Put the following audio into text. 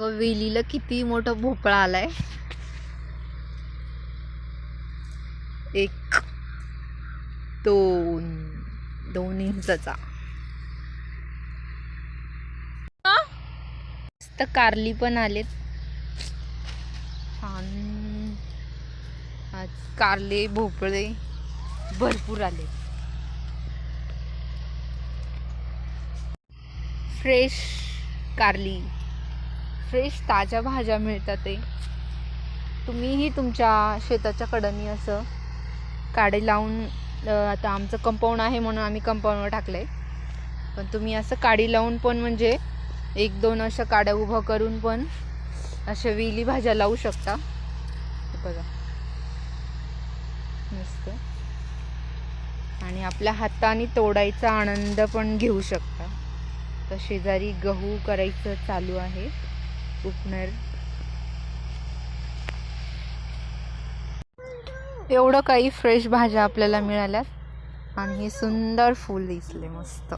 वेलीला किती मोठा भोपळा आलाय. एक 2 इंचाचा. मस्त कारली पण आलेत छान. आज कारले भोपळे भरपूर आले. फ्रेश कारली, फ्रेश ताज्या भाज्या मिळतात. ते तुम्हीही तुमच्या शेताच्या कडेने असं काडी लावून, आता आमचं कंपाऊंड आहे म्हणून आम्ही कंपाऊंडवर टाकलंय, पण तुम्ही असं काडी लावून पण म्हणजे 1-2 अशा काड्या उभं करून पण अशा वेली भाज्या लावू शकता. बघा मस्त. आणि आपल्या हाताने तोडायचा आनंद पण घेऊ शकता. तर शेजारी गहू करायचं चालू आहे, उपनर. एवढं काही फ्रेश भाज्या आपल्याला मिळाल्यात आणि हे सुंदर फूल दिसले मस्त.